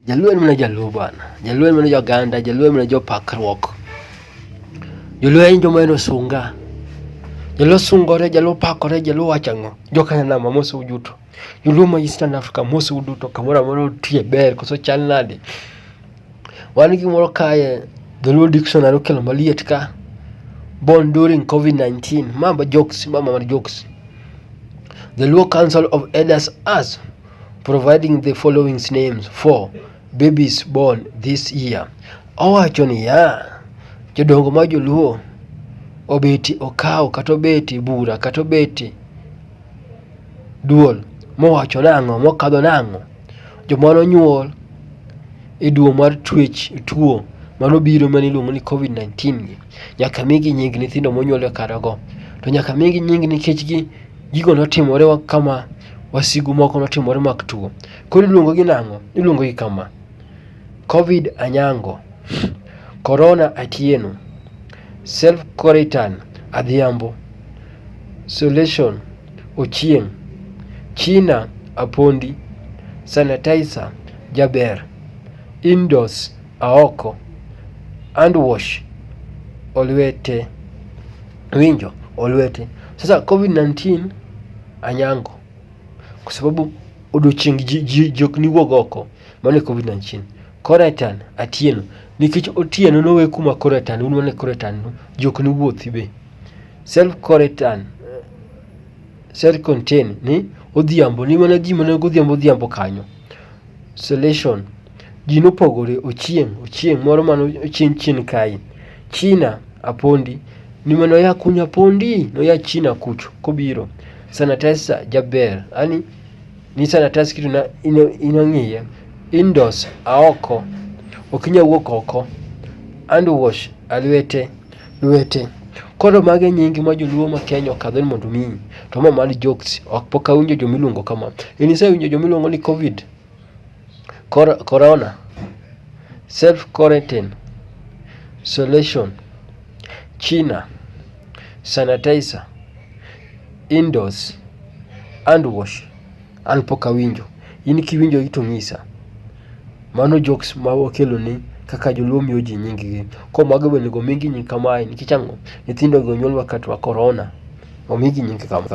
Jaluo en mana jaluo bana. Jaluo en mana joganda, jaluo en mana jopakruok. Jaluo en joma en sunga. Jaluo sungore, jaluo pakore, jaluo wachang'o. Jokanyanama mose uduto. Jaluo ma Eastern Africa mose uduto kamoro amora utie ber koso chal nade. Wan gi gimoro kae, Jaluo dictionary okelo maliet ka. Born during COVID-19. Mama mar jokes. The Luo Council of Elders as providing the following names for babies born this year. Owacho ni jodongo ma joluo obeti okaw kata obeti bura kata obeti duol mowacho nang'o mokadho nang'o joma nonyuol e duo mar tuo manobiro maniluongo ni COVID-19 nyaka migi nying nyithindo monyuol e karago, to nyaka migi nying nikech gigo notimore kama wasigu moko notimore mag tuo. Koro iluongo gi nang'o? Iluongo gi kama: COVID Anyango, Corona Atieno, Self Quarantine Adhiambo, Isolation Ochieng, China Apondi, Sanitizer Jaber, Indoors Aoko, Hand Wash Olwete. Winjo Olwete. Sasa COVID-19 Anyango, kwa sababu odiochieng jok ni wuog oko, mano COVID-19. Quarantine Atieno, nikech Otieno nowe kuma quarantine, unwane quarantine no, jok ni wuothi be. Self quarantine, self contain ni Odhiambo, ni mana ji mana godhiambo kanyo. Isolation, ji nopogore Ochieng moro mano chien kai. China Apondi, ni mano ya kunya pondi, no ya China kucho kobiro. Sanitizer Jaber, ani ni sanitizer kitu na inang'iye. Indoors Aoko, okinya wuok oko. Hand wash alwete. Koro mage nyingi ma joluo ma Kenya okadho ni mondo mi. To ma mani jokes, ok poka winjo jomilungo kama. Inise winjo jomilungo ni COVID, Corona, Self Quarantine, Isolation, China, Sanitizer, Indoors, Hand wash. An poka winjo. In kiwinjo ito ng'isa. Mano jokes ma okelo ni kaka joluo miyo ji nying-gi. Ko mago bende go mingi nying kamae nikech ang'o? Nyithindo go nyuol wakati wa corona. Omigi nying kama.